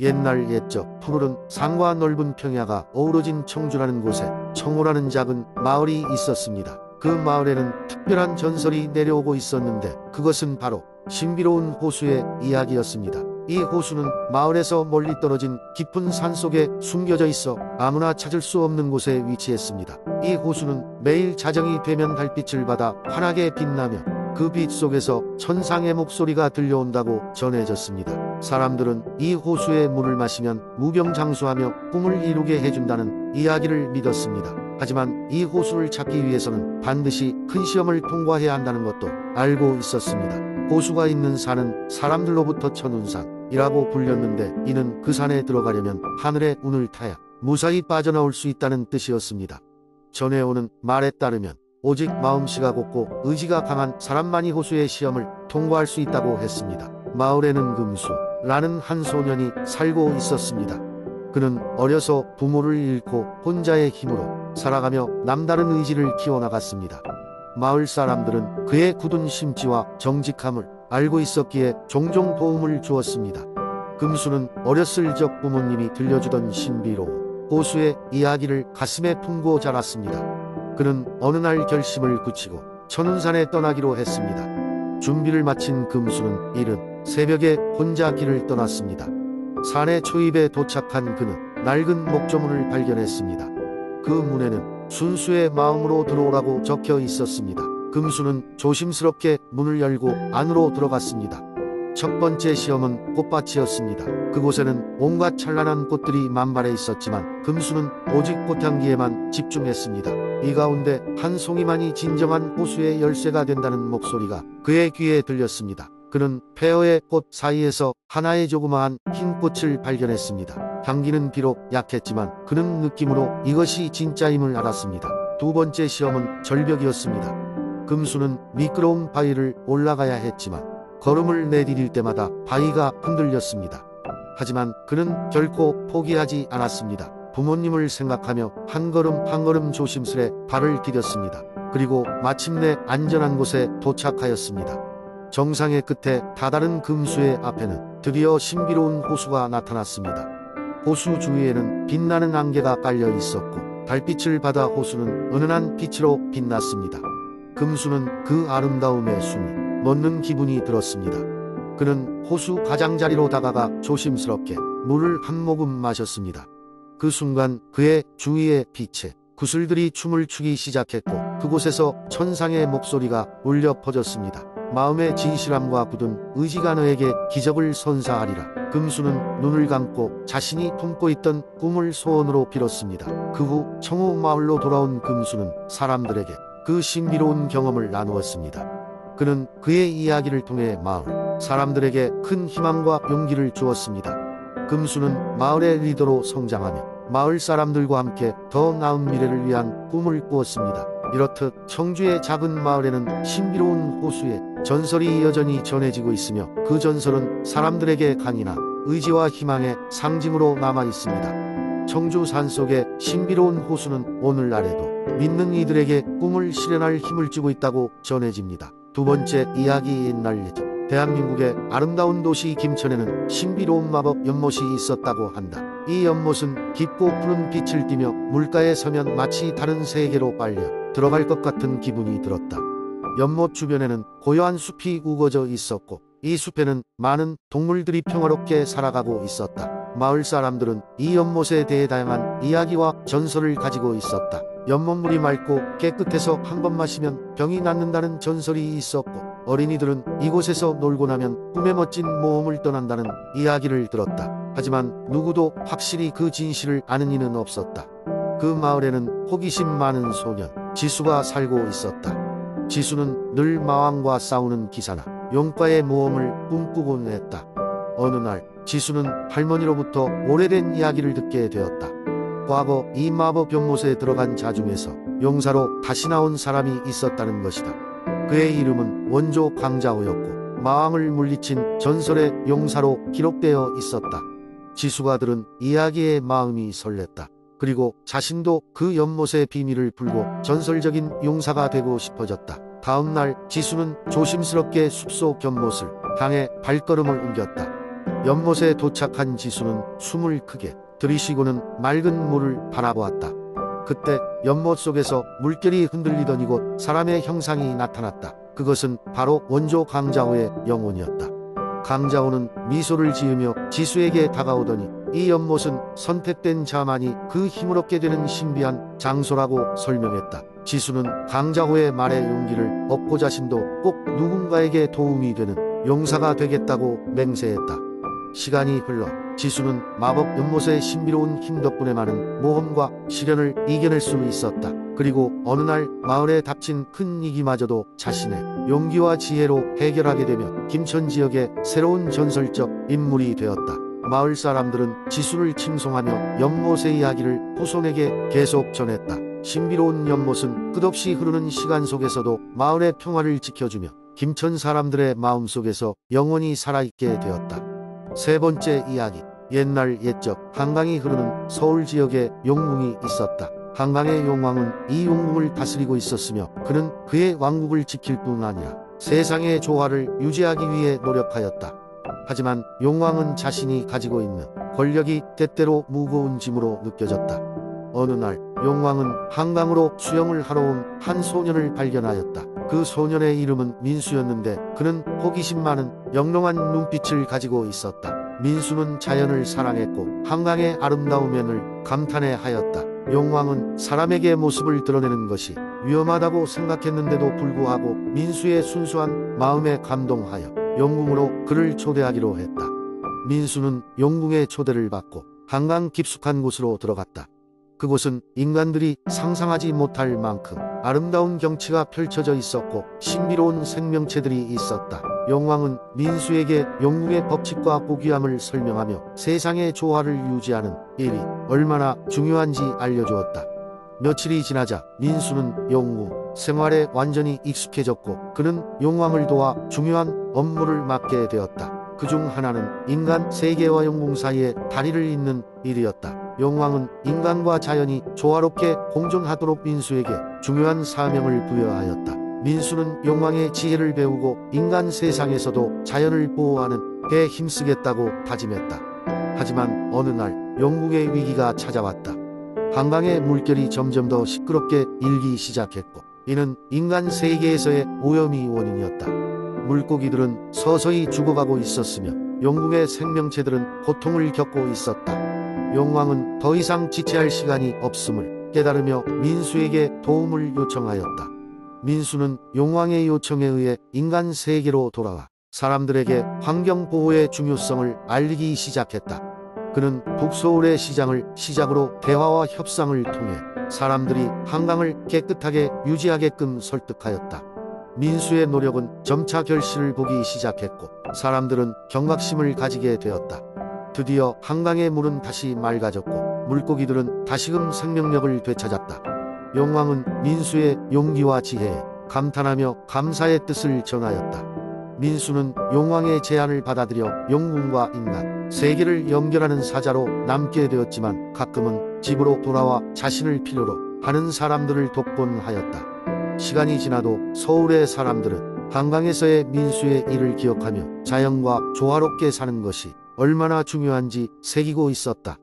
옛날 옛적 푸르른 산과 넓은 평야가 어우러진 청주라는 곳에 청호라는 작은 마을이 있었습니다. 그 마을에는 특별한 전설이 내려오고 있었는데 그것은 바로 신비로운 호수의 이야기였습니다. 이 호수는 마을에서 멀리 떨어진 깊은 산속에 숨겨져 있어 아무나 찾을 수 없는 곳에 위치했습니다. 이 호수는 매일 자정이 되면 달빛을 받아 환하게 빛나며 그 빛 속에서 천상의 목소리가 들려온다고 전해졌습니다. 사람들은 이 호수의 물을 마시면 무병장수하며 꿈을 이루게 해준다는 이야기를 믿었습니다. 하지만 이 호수를 찾기 위해서는 반드시 큰 시험을 통과해야 한다는 것도 알고 있었습니다. 호수가 있는 산은 사람들로부터 천운산이라고 불렸는데 이는 그 산에 들어가려면 하늘의 운을 타야 무사히 빠져나올 수 있다는 뜻이었습니다. 전해오는 말에 따르면 오직 마음씨가 곱고 의지가 강한 사람만이 호수의 시험을 통과할 수 있다고 했습니다. 마을에는 금수라는 한 소년이 살고 있었습니다. 그는 어려서 부모를 잃고 혼자의 힘으로 살아가며 남다른 의지를 키워나갔습니다. 마을 사람들은 그의 굳은 심지와 정직함을 알고 있었기에 종종 도움을 주었습니다. 금수는 어렸을 적 부모님이 들려주던 신비로운 호수의 이야기를 가슴에 품고 자랐습니다. 그는 어느 날 결심을 굳히고 천운산에 떠나기로 했습니다. 준비를 마친 금수는 이른 새벽에 혼자 길을 떠났습니다. 산의 초입에 도착한 그는 낡은 목조문을 발견했습니다. 그 문에는 순수의 마음으로 들어오라고 적혀 있었습니다. 금수는 조심스럽게 문을 열고 안으로 들어갔습니다. 첫 번째 시험은 꽃밭이었습니다. 그곳에는 온갖 찬란한 꽃들이 만발해 있었지만 금수는 오직 꽃향기에만 집중했습니다. 이 가운데 한 송이만이 진정한 호수의 열쇠가 된다는 목소리가 그의 귀에 들렸습니다. 그는 폐허의 꽃 사이에서 하나의 조그마한 흰 꽃을 발견했습니다. 향기는 비록 약했지만 그는 느낌으로 이것이 진짜임을 알았습니다. 두 번째 시험은 절벽이었습니다. 금수는 미끄러운 바위를 올라가야 했지만 걸음을 내디딜 때마다 바위가 흔들렸습니다. 하지만 그는 결코 포기하지 않았습니다. 부모님을 생각하며 한 걸음 한 걸음 조심스레 발을 디뎠습니다. 그리고 마침내 안전한 곳에 도착하였습니다. 정상의 끝에 다다른 금수의 앞에는 드디어 신비로운 호수가 나타났습니다. 호수 주위에는 빛나는 안개가 깔려 있었고 달빛을 받아 호수는 은은한 빛으로 빛났습니다. 금수는 그 아름다움에 숨이 멎는 기분이 들었습니다. 그는 호수 가장자리로 다가가 조심스럽게 물을 한 모금 마셨습니다. 그 순간 그의 주위의 빛에 구슬들이 춤을 추기 시작했고 그곳에서 천상의 목소리가 울려 퍼졌습니다. 마음의 진실함과 굳은 의지가 너에게 기적을 선사하리라. 금수는 눈을 감고 자신이 품고 있던 꿈을 소원으로 빌었습니다. 그 후 청호 마을로 돌아온 금수는 사람들에게 그 신비로운 경험을 나누었습니다. 그는 그의 이야기를 통해 마을 사람들에게 큰 희망과 용기를 주었습니다. 금수는 마을의 리더로 성장하며 마을 사람들과 함께 더 나은 미래를 위한 꿈을 꾸었습니다. 이렇듯 청주의 작은 마을에는 신비로운 호수의 전설이 여전히 전해지고 있으며 그 전설은 사람들에게 강인한 의지와 희망의 상징으로 남아 있습니다. 청주 산속의 신비로운 호수는 오늘날에도 믿는 이들에게 꿈을 실현할 힘을 주고 있다고 전해집니다. 두 번째 이야기. 옛날 예적 대한민국의 아름다운 도시 김천에는 신비로운 마법 연못이 있었다고 한다. 이 연못은 깊고 푸른 빛을 띠며 물가에 서면 마치 다른 세계로 빨려 들어갈 것 같은 기분이 들었다. 연못 주변에는 고요한 숲이 우거져 있었고 이 숲에는 많은 동물들이 평화롭게 살아가고 있었다. 마을 사람들은 이 연못에 대해 다양한 이야기와 전설을 가지고 있었다. 연못물이 맑고 깨끗해서 한 번 마시면 병이 낫는다는 전설이 있었고 어린이들은 이곳에서 놀고 나면 꿈에 멋진 모험을 떠난다는 이야기를 들었다. 하지만 누구도 확실히 그 진실을 아는 이는 없었다. 그 마을에는 호기심 많은 소년 지수가 살고 있었다. 지수는 늘 마왕과 싸우는 기사나 용과의 모험을 꿈꾸곤 했다. 어느 날 지수는 할머니로부터 오래된 이야기를 듣게 되었다. 과거 이 마법 연못에 들어간 자 중에서 용사로 다시 나온 사람이 있었다는 것이다. 그의 이름은 원조 강자호였고 마왕을 물리친 전설의 용사로 기록되어 있었다. 지수가 들은 이야기에 마음이 설렜다. 그리고 자신도 그 연못의 비밀을 풀고 전설적인 용사가 되고 싶어졌다. 다음 날 지수는 조심스럽게 숲속 연못을 향해 발걸음을 옮겼다. 연못에 도착한 지수는 숨을 크게 들이쉬고는 맑은 물을 바라보았다. 그때 연못 속에서 물결이 흔들리던 이곳 사람의 형상이 나타났다. 그것은 바로 원조 강자호의 영혼이었다. 강자호는 미소를 지으며 지수에게 다가오더니 이 연못은 선택된 자만이 그 힘을 얻게 되는 신비한 장소라고 설명했다. 지수는 강자호의 말에 용기를 얻고 자신도 꼭 누군가에게 도움이 되는 용사가 되겠다고 맹세했다. 시간이 흘러 지수는 마법 연못의 신비로운 힘 덕분에 많은 모험과 시련을 이겨낼 수 있었다. 그리고 어느 날 마을에 닥친 큰 위기마저도 자신의 용기와 지혜로 해결하게 되며 김천 지역의 새로운 전설적 인물이 되었다. 마을 사람들은 지수를 칭송하며 연못의 이야기를 후손에게 계속 전했다. 신비로운 연못은 끝없이 흐르는 시간 속에서도 마을의 평화를 지켜주며 김천 사람들의 마음속에서 영원히 살아있게 되었다. 세 번째 이야기. 옛날 옛적 한강이 흐르는 서울 지역에 용궁이 있었다. 한강의 용왕은 이 용궁을 다스리고 있었으며 그는 그의 왕국을 지킬 뿐 아니라 세상의 조화를 유지하기 위해 노력하였다. 하지만 용왕은 자신이 가지고 있는 권력이 때때로 무거운 짐으로 느껴졌다. 어느 날 용왕은 한강으로 수영을 하러 온 한 소년을 발견하였다. 그 소년의 이름은 민수였는데 그는 호기심 많은 영롱한 눈빛을 가지고 있었다. 민수는 자연을 사랑했고 한강의 아름다운 면을 감탄해 하였다. 용왕은 사람에게 모습을 드러내는 것이 위험하다고 생각했는데도 불구하고 민수의 순수한 마음에 감동하여 용궁으로 그를 초대하기로 했다. 민수는 용궁의 초대를 받고 한강 깊숙한 곳으로 들어갔다. 그곳은 인간들이 상상하지 못할 만큼 아름다운 경치가 펼쳐져 있었고 신비로운 생명체들이 있었다. 용왕은 민수에게 용궁의 법칙과 고귀함을 설명하며 세상의 조화를 유지하는 일이 얼마나 중요한지 알려주었다. 며칠이 지나자 민수는 용궁 생활에 완전히 익숙해졌고 그는 용왕을 도와 중요한 업무를 맡게 되었다. 그중 하나는 인간 세계와 용궁 사이에 다리를 잇는 일이었다. 용왕은 인간과 자연이 조화롭게 공존하도록 민수에게 중요한 사명을 부여하였다. 민수는 용왕의 지혜를 배우고 인간 세상에서도 자연을 보호하는 데 힘쓰겠다고 다짐했다. 하지만 어느 날 용궁의 위기가 찾아왔다. 한강의 물결이 점점 더 시끄럽게 일기 시작했고 이는 인간 세계에서의 오염이 원인이었다. 물고기들은 서서히 죽어가고 있었으며 용궁의 생명체들은 고통을 겪고 있었다. 용왕은 더 이상 지체할 시간이 없음을 깨달으며 민수에게 도움을 요청하였다. 민수는 용왕의 요청에 의해 인간 세계로 돌아와 사람들에게 환경보호의 중요성을 알리기 시작했다. 그는 북서울의 시장을 시작으로 대화와 협상을 통해 사람들이 한강을 깨끗하게 유지하게끔 설득하였다. 민수의 노력은 점차 결실을 보기 시작했고 사람들은 경각심을 가지게 되었다. 드디어 한강의 물은 다시 맑아졌고 물고기들은 다시금 생명력을 되찾았다. 용왕은 민수의 용기와 지혜에 감탄하며 감사의 뜻을 전하였다. 민수는 용왕의 제안을 받아들여 용궁과 인간, 세계를 연결하는 사자로 남게 되었지만 가끔은 집으로 돌아와 자신을 필요로 하는 사람들을 돕곤 하였다. 시간이 지나도 서울의 사람들은 한강에서의 민수의 일을 기억하며 자연과 조화롭게 사는 것이 얼마나 중요한지 새기고 있었다.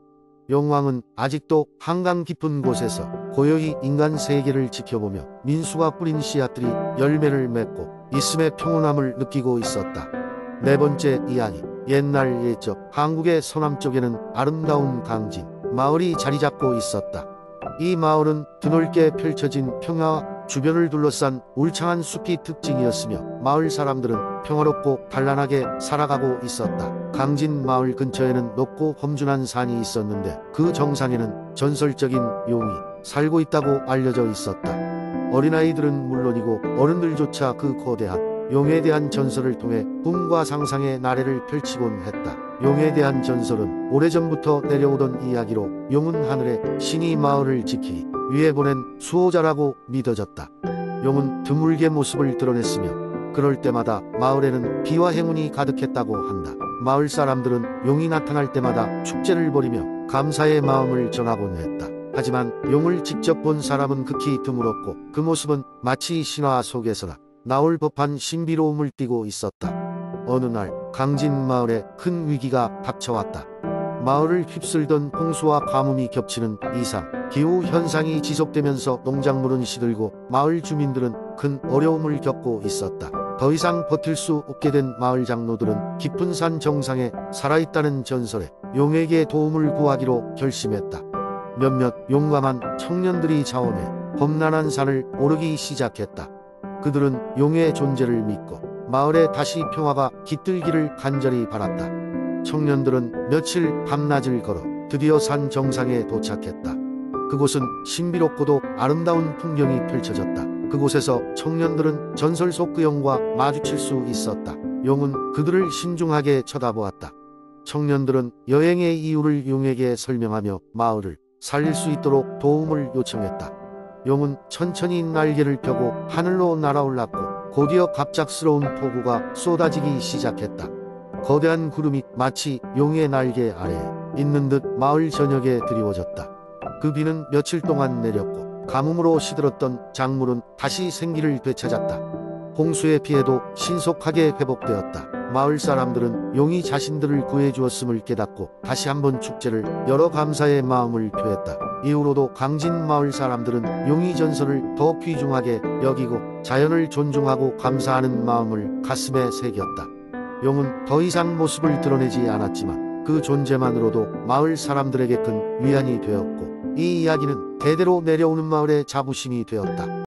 용왕은 아직도 한강 깊은 곳에서 고요히 인간 세계를 지켜보며 민수가 뿌린 씨앗들이 열매를 맺고 있음의 평온함을 느끼고 있었다. 네 번째 이야기. 옛날 옛적 한국의 서남쪽에는 아름다운 강진 마을이 자리잡고 있었다. 이 마을은 드넓게 펼쳐진 평야와 주변을 둘러싼 울창한 숲이 특징이었으며 마을 사람들은 평화롭고 단란하게 살아가고 있었다. 강진 마을 근처에는 높고 험준한 산이 있었는데 그 정상에는 전설적인 용이 살고 있다고 알려져 있었다. 어린아이들은 물론이고 어른들조차 그 거대한 용에 대한 전설을 통해 꿈과 상상의 나래를 펼치곤 했다. 용에 대한 전설은 오래전부터 내려오던 이야기로 용은 하늘에 신이 마을을 지키기 위해 보낸 수호자라고 믿어졌다. 용은 드물게 모습을 드러냈으며 그럴 때마다 마을에는 비와 행운이 가득했다고 한다. 마을 사람들은 용이 나타날 때마다 축제를 벌이며 감사의 마음을 전하곤 했다. 하지만 용을 직접 본 사람은 극히 드물었고 그 모습은 마치 신화 속에서나 나올 법한 신비로움을 띠고 있었다. 어느 날 강진 마을에 큰 위기가 닥쳐왔다. 마을을 휩쓸던 홍수와 가뭄이 겹치는 이상 기후 현상이 지속되면서 농작물은 시들고 마을 주민들은 큰 어려움을 겪고 있었다. 더 이상 버틸 수 없게 된 마을 장로들은 깊은 산 정상에 살아있다는 전설에 용에게 도움을 구하기로 결심했다. 몇몇 용감한 청년들이 자원해 험난한 산을 오르기 시작했다. 그들은 용의 존재를 믿고 마을에 다시 평화가 깃들기를 간절히 바랐다. 청년들은 며칠 밤낮을 걸어 드디어 산 정상에 도착했다. 그곳은 신비롭고도 아름다운 풍경이 펼쳐졌다. 그곳에서 청년들은 전설 속 그 용과 마주칠 수 있었다. 용은 그들을 신중하게 쳐다보았다. 청년들은 여행의 이유를 용에게 설명하며 마을을 살릴 수 있도록 도움을 요청했다. 용은 천천히 날개를 펴고 하늘로 날아올랐고 곧이어 갑작스러운 폭우가 쏟아지기 시작했다. 거대한 구름이 마치 용의 날개 아래에 있는 듯 마을 전역에 드리워졌다. 그 비는 며칠 동안 내렸고 가뭄으로 시들었던 작물은 다시 생기를 되찾았다. 홍수의 피해도 신속하게 회복되었다. 마을 사람들은 용이 자신들을 구해주었음을 깨닫고 다시 한번 축제를 열어 감사의 마음을 표했다. 이후로도 강진 마을 사람들은 용의 전설을 더 귀중하게 여기고 자연을 존중하고 감사하는 마음을 가슴에 새겼다. 용은 더 이상 모습을 드러내지 않았지만 그 존재만으로도 마을 사람들에게 큰 위안이 되었고 이 이야기는 대대로 내려오는 마을의 자부심이 되었다.